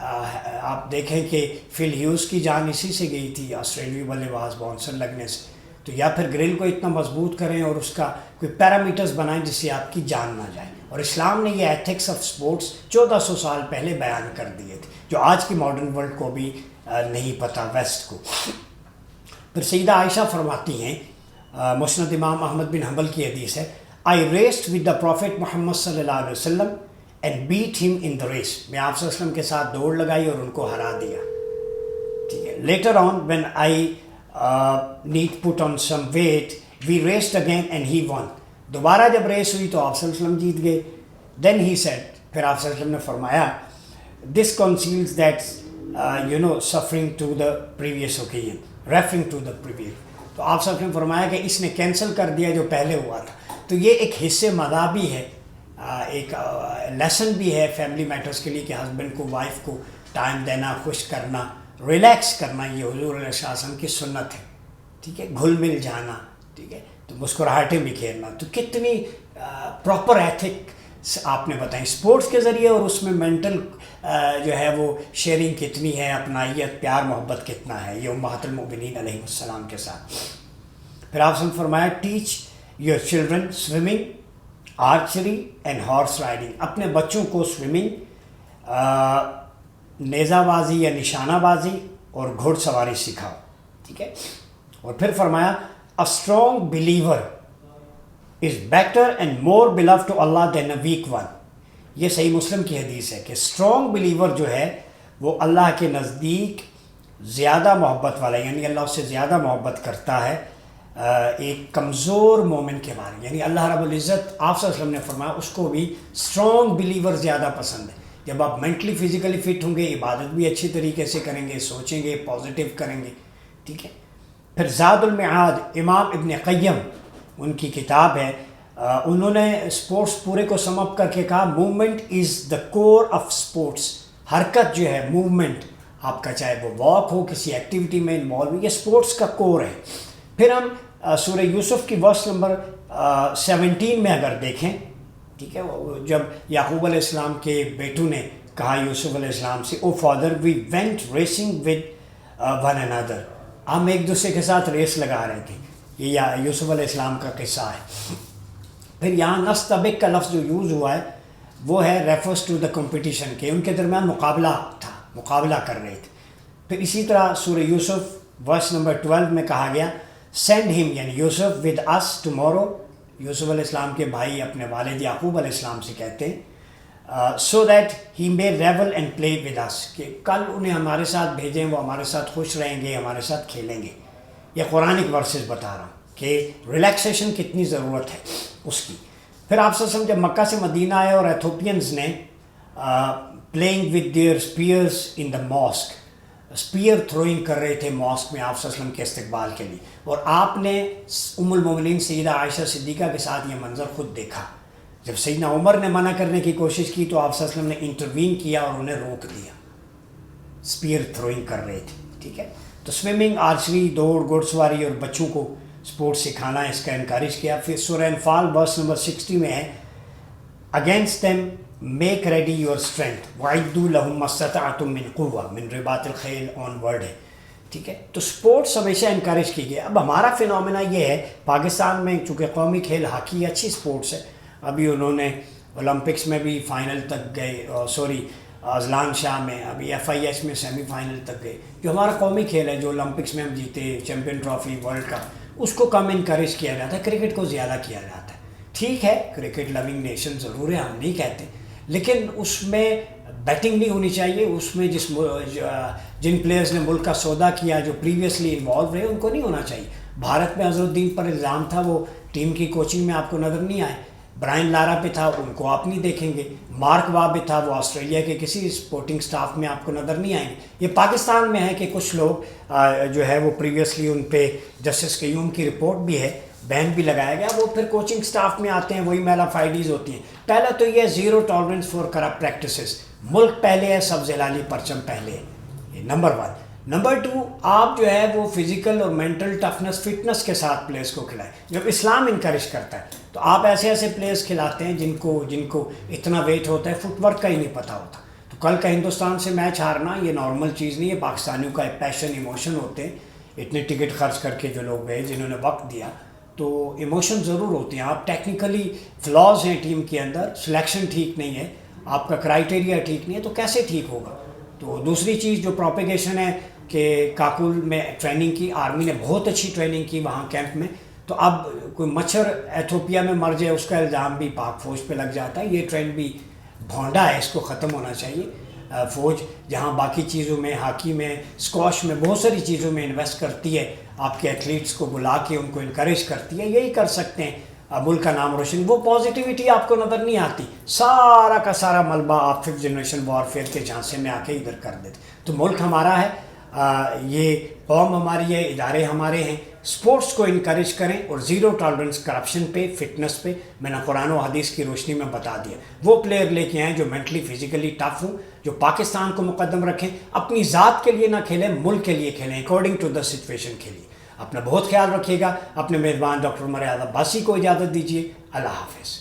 آپ دیکھیں کہ فل ہیوز کی جان اسی سے گئی تھی، آسٹریلوی بلے باز باؤنسر لگنے سے. تو یا پھر گرل کو اتنا مضبوط کریں اور اس کا کوئی پیرامیٹرز بنائیں جس سے آپ کی جان نہ جائے. اور اسلام نے یہ ایتھکس آف سپورٹس 1400 سال پہلے بیان کر دیے تھے، جو آج کی ماڈرن ورلڈ کو بھی نہیں پتہ، ویسٹ کو. پھر سیدہ عائشہ فرماتی ہیں، مسند امام احمد بن حنبل کی حدیث ہے، آئی ریسڈ ود دا پروفیٹ محمد صلی اللہ علیہ وسلم اینڈ بیٹ ہم ان دا ریس. میں آپ صلی اللہ علیہ وسلم کے ساتھ دوڑ لگائی اور ان کو ہرا دیا. ٹھیک ہے. Later on when I need put on some weight we raced again and he won. دوبارہ جب ریس ہوئی تو آپ صلی اللہ علیہ وسلم جیت گئے. دین ہی سیڈ، پھر آپ صلی اللہ علیہ وسلم نے فرمایا، this conceals that suffering to the previous occasion, referring to the previous. تو آپ صلی اللہ علیہ وسلم نے فرمایا کہ اس نے کینسل کر دیا جو پہلے ہوا تھا. تو یہ ایک حصے مدہ بھی ہے، ایک لیسن بھی ہے فیملی میٹرز کے لیے کہ ہسبینڈ کو وائف کو ٹائم دینا، خوش کرنا، ریلیکس کرنا، یہ حضور علیہ السلام کی سنت ہے. ٹھیک ہے. گھل مل جانا. ٹھیک ہے. تو مسکراہٹیں بھی کھیلنا. تو کتنی پراپر ایتھک آپ نے بتائیں اسپورٹس کے ذریعے، اور اس میں مینٹل جو ہے وہ شیئرنگ کتنی ہے، اپنائیت، پیار محبت کتنا ہے یہ امہات المؤمنین علیہ السلام کے ساتھ. پھر آپ نے فرمایا، teach your children swimming, archery and horse riding. اپنے بچوں کو سوئمنگ، نیزہ بازی یا نشانہ بازی اور گھوڑ سواری سکھاؤ. ٹھیک ہے. اور پھر فرمایا، a strong believer is better and more beloved to Allah than a weak one. یہ صحیح مسلم کی حدیث ہے کہ اسٹرانگ بلیور جو ہے وہ اللہ کے نزدیک زیادہ محبت والا، یعنی اللہ اس سے زیادہ محبت کرتا ہے ایک کمزور مومن کے بارے. یعنی اللہ رب العزت، آپ صلی اللہ علیہ وسلم نے فرمایا، اس کو بھی اسٹرانگ بلیور زیادہ پسند ہے. جب آپ مینٹلی فزیکلی فٹ ہوں گے، عبادت بھی اچھی طریقے سے کریں گے، سوچیں گے، پازیٹیو کریں گے. ٹھیک ہے. پھر زاد المعاد، امام ابن قیم، ان کی کتاب ہے، انہوں نے اسپورٹس پورے کو سم اپ کر کے کہا، movement is the core of sports. حرکت جو ہے، موومنٹ آپ کا، چاہے وہ واک ہو، کسی ایکٹیویٹی میں انوالو، یہ اسپورٹس کا کور ہے. پھر ہم سورہ یوسف کی ورس نمبر 17 میں اگر دیکھیں، ٹھیک ہے، جب یعقوب علیہ السلام کے بیٹوں نے کہا یوسف علیہ السلام سے، O father we went racing with one another, ہم ایک دوسرے کے ساتھ ریس لگا رہے تھے. یہ یوسف علیہ السلام کا قصہ ہے. پھر یہاں نستبق کا لفظ جو یوز ہوا ہے وہ ہے ریفرس ٹو دا کمپٹیشن، کہ ان کے درمیان مقابلہ تھا، مقابلہ کر رہے تھے. پھر اسی طرح سورہ یوسف ورس نمبر 12 میں کہا گیا، سینڈ ہم، یعنی یوسف ود اس ٹمورو. یوسف علیہ السلام کے بھائی اپنے والد یعقوب علیہ السلام سے کہتے ہیں، so that he may revel and play with us, کہ کل انہیں ہمارے ساتھ بھیجیں، وہ ہمارے ساتھ خوش رہیں گے، ہمارے ساتھ کھیلیں گے. یہ قرآنک ورسز بتا رہا ہوں کہ ریلیکسیشن کتنی ضرورت ہے اس کی. پھر آپ صلی اللہ علیہ وسلم جب مکہ سے مدینہ آئے اور ایتھوپینز نے playing with their spears in the mosque, spear throwing کر رہے تھے ماسک میں آپ صلی اللہ علیہ وسلم کے استقبال کے لیے. اور آپ نے ام المومنین سیدہ عائشہ صدیقہ کے ساتھ یہ منظر خود دیکھا. جب سیدنا عمر نے منع کرنے کی کوشش کی تو آپ صلی اللہ علیہ وسلم نے انٹروین کیا اور انہیں روک دیا. اسپیئر تھروئنگ کر رہے تھے. ٹھیک ہے. تو سوئمنگ، آرچری، دوڑ، گھوڑ سواری اور بچوں کو اسپورٹس سکھانا، اس کا انکریج کیا. پھر سورہ انفال ورس نمبر 60 میں ہے، against them make ready your strength وَعِدُّوا لَهُم مَّا اسْتَطَعْتُم مِّن قُوَّةٍ مِّن رِبَاطِ الْخَیْلِ آن ورڈ ہے. ٹھیک ہے. تو اسپورٹس ہمیشہ انکریج کی گئی. اب ہمارا فینومینا یہ ہے پاکستان میں، چونکہ قومی کھیل ہاکی اچھی اسپورٹس ہے، ابھی انہوں نے اولمپکس میں بھی فائنل تک گئے، اذلان شاہ میں، ابھی FIH میں سیمی فائنل تک گئے. جو ہمارا قومی کھیل ہے، جو اولمپکس میں ہم جیتے، چیمپئن ٹرافی، ورلڈ کپ، اس کو کم انکریج کیا جاتا ہے، کرکٹ کو زیادہ کیا جاتا ہے. ٹھیک ہے، کرکٹ لوننگ نیشن ضرور ہے، ہم نہیں کہتے، لیکن اس میں بیٹنگ نہیں ہونی چاہیے. اس میں جن پلیئرز نے ملک کا سودا کیا، جو پریویسلی انوالو رہے، ان کو نہیں ہونا چاہیے. بھارت میں اظہر الدین پر الزام تھا، وہ ٹیم کی کوچنگ میں آپ کو نظر نہیں آئے. برائن لارا پہ تھا، ان کو آپ نہیں دیکھیں گے. مارک وا پہ تھا، وہ آسٹریلیا کے کسی سپورٹنگ سٹاف میں آپ کو نظر نہیں آئیں گے. یہ پاکستان میں ہے کہ کچھ لوگ جو ہے وہ پریویسلی ان پہ جسٹس قیوم کی رپورٹ بھی ہے، بین بھی لگایا گیا، وہ پھر کوچنگ سٹاف میں آتے ہیں، وہی میلا فائڈیز ہوتی ہیں. پہلا تو یہ zero tolerance for corrupt practices, ملک پہلے ہے، سبز ہلالی پرچم پہلے ہے، یہ نمبر 1. نمبر 2، آپ جو ہے وہ فزیکل اور مینٹل ٹفنس، فٹنس کے ساتھ پلیئرس کو کھلائیں. جب اسلام انکریج کرتا ہے تو آپ ایسے پلیئرس کھلاتے ہیں جن کو اتنا ویٹ ہوتا ہے، فٹ ورک کا ہی نہیں پتہ ہوتا. تو کل کا ہندوستان سے میچ ہارنا یہ نارمل چیز نہیں ہے. پاکستانیوں کا ایک پیشن ایموشن ہوتے ہیں. اتنے ٹکٹ خرچ کر کے جو لوگ گئے جنہوں نے وقت دیا تو ایموشن ضرور ہوتے ہیں. آپ ٹیکنیکلی فلاز ہیں ٹیم کے اندر, سلیکشن ٹھیک نہیں ہے, آپ کا کرائٹیریا ٹھیک نہیں ہے, تو کیسے ٹھیک ہوگا. تو دوسری چیز جو پروپیگیشن ہے کہ کاکول میں ٹریننگ کی, آرمی نے بہت اچھی ٹریننگ کی وہاں کیمپ میں, تو اب کوئی مچھر ایتھوپیا میں مر جائے اس کا الزام بھی پاک فوج پہ لگ جاتا ہے. یہ ٹرینڈ بھی بھونڈا ہے, اس کو ختم ہونا چاہیے. فوج جہاں باقی چیزوں میں, ہاکی میں, اسکواش میں, بہت ساری چیزوں میں انویسٹ کرتی ہے, آپ کے ایتھلیٹس کو بلا کے ان کو انکریج کرتی ہے, یہی کر سکتے ہیں ملک کا نام روشن. وہ پازیٹیوٹی آپ کو نظر نہیں آتی, سارا کا سارا ملبہ آپ 5th جنریشن وارفیئر کے جھانسے میں آ کے ادھر کر دیتے. تو ملک ہمارا ہے, یہ قوم ہماری ہے, ادارے ہمارے ہیں. سپورٹس کو انکریج کریں اور زیرو ٹالرنس کرپشن پہ, فٹنس پہ. میں نے قرآن و حدیث کی روشنی میں بتا دیا. وہ پلیئر لے کے آئیں جو مینٹلی فزیکلی ٹف ہوں, جو پاکستان کو مقدم رکھیں, اپنی ذات کے لیے نہ کھیلیں, ملک کے لیے کھیلیں, اکارڈنگ ٹو دا سچویشن کھیلیے. اپنا بہت خیال رکھیے گا. اپنے میزبان ڈاکٹر عمر ایاز عباسی کو اجازت دیجیے. اللہ حافظ.